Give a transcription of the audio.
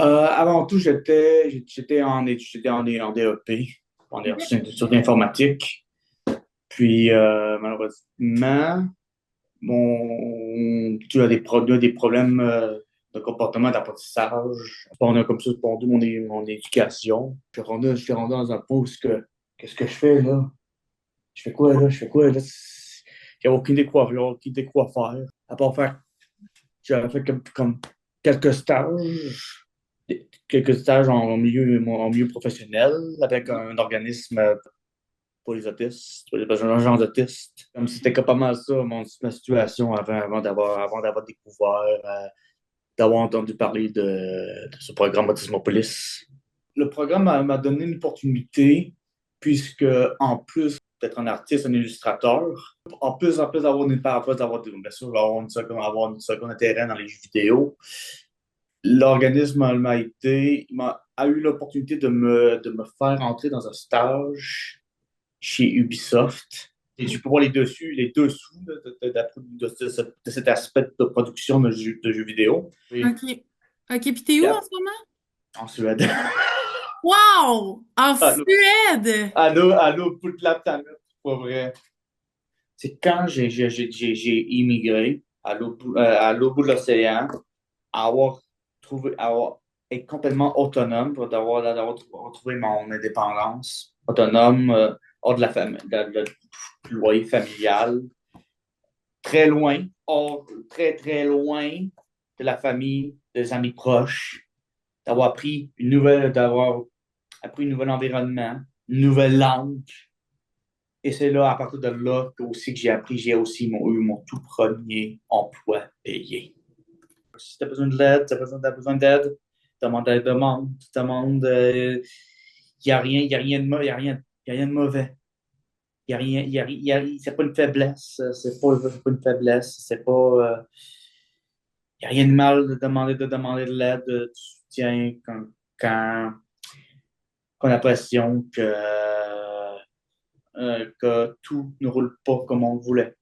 Avant tout, j'étais en DEP, en Ok. études d'informatique. Puis, malheureusement, dû à des problèmes de comportement d'apprentissage. On a comme ça suspendu mon éducation. Je suis rendu dans un point où qu'est-ce que je fais là? Je fais quoi là? Je fais quoi là? J'ai aucune idée quoi faire. À part faire, j'avais fait comme quelques stages, quelques stages en milieu professionnel avec un organisme pour les autistes, pour les gens autistes. Comme c'était pas mal ça, ma situation avant d'avoir découvert, d'avoir entendu parler de ce programme Autismopolis. Le programme m'a donné une opportunité, puisque en plus d'être un artiste, un illustrateur, en plus d'avoir, bien sûr, avoir une seconde intérêt dans les jeux vidéo, l'organisme a eu l'opportunité de me faire entrer dans un stage chez Ubisoft. Et tu peux voir les dessous de cet aspect de production de jeux vidéo. Oui. OK. OK, puis t'es où en ce moment? En Suède. Wow! En Allô, Suède! allô, allô, toute la planète, pas vrai. C'est quand j'ai immigré à l'autre bout de l'océan, être complètement autonome, d'avoir retrouvé mon indépendance, autonome, hors de la famille, du loyer familial, très loin, très, très loin de la famille, des amis proches, d'avoir appris un nouvel environnement, une nouvelle langue. Et c'est là, à partir de là, aussi que j'ai aussi eu mon tout premier emploi payé. Si tu as besoin de l'aide, t'as besoin d'aide, demande. Il n'y a rien, il y a rien de mauvais, il y a rien de mauvais. Il y a rien, c'est pas une faiblesse, c'est pas une faiblesse, c'est pas, il n'y a rien de mal de demander de l'aide, du soutien quand, quand on a l'impression que tout ne roule pas comme on le voulait.